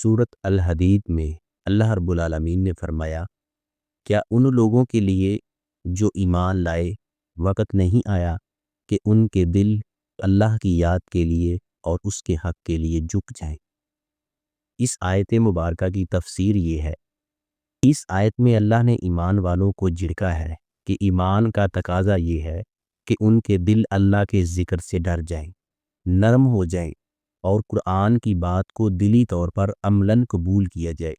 سورۃ الحدید میں اللہ رب العالمین نے فرمایا، کیا ان لوگوں کے لیے جو ایمان لائے وقت نہیں آیا کہ ان کے دل اللہ کی یاد کے لیے اور اس کے حق کے لیے جھک جائیں۔ اس آیت مبارکہ کی تفسیر یہ ہے، اس آیت میں اللہ نے ایمان والوں کو جھڑکا ہے کہ ایمان کا تقاضا یہ ہے کہ ان کے دل اللہ کے ذکر سے ڈر جائیں، نرم ہو جائیں اور قرآن کی بات کو دلی طور پر عملاً قبول کیا جائے۔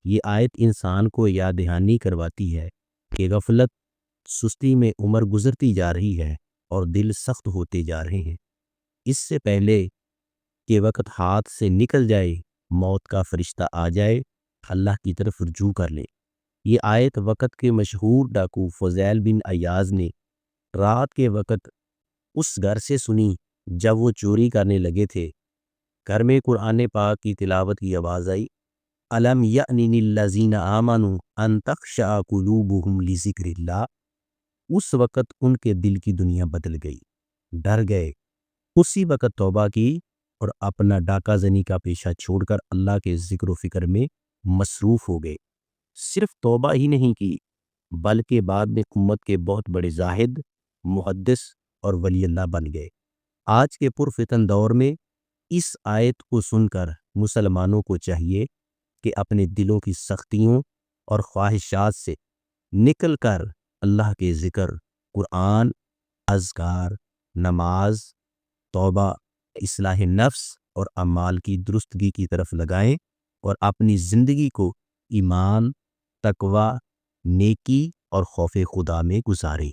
یہ آیت انسان کو یاد دہانی کرواتی ہے کہ غفلت سستی میں عمر گزرتی جا رہی ہے اور دل سخت ہوتے جا رہے ہیں۔ اس سے پہلے کہ وقت ہاتھ سے نکل جائے، موت کا فرشتہ آ جائے، اللہ کی طرف رجوع کر لیں۔ یہ آیت وقت کے مشہور ڈاکو فضیل بن عیاض نے رات کے وقت اس گھر سے سنی جب وہ چوری کرنے لگے تھے۔ گھر میں قرآن پاک کی تلاوت کی آواز آئی، الم یأن للذین آمنوا ان تخشع قلوبہم لذکر اللہ۔ اس وقت ان کے دل کی دنیا بدل گئی، ڈر گئے، اسی وقت توبہ کی اور اپنا ڈاکہ زنی کا پیشہ چھوڑ کر اللہ کے ذکر و فکر میں مصروف ہو گئے۔ صرف توبہ ہی نہیں کی بلکہ بعد میں امت کے بہت بڑے زاہد، محدث اور ولی اللہ بن گئے۔ آج کے پرفتن دور میں اس آیت کو سن کر مسلمانوں کو چاہیے کہ اپنے دلوں کی سختیوں اور خواہشات سے نکل کر اللہ کے ذکر، قرآن، اذکار، نماز، توبہ، اصلاح نفس اور اعمال کی درستگی کی طرف لگائیں اور اپنی زندگی کو ایمان، تقوی، نیکی اور خوف خدا میں گزاریں۔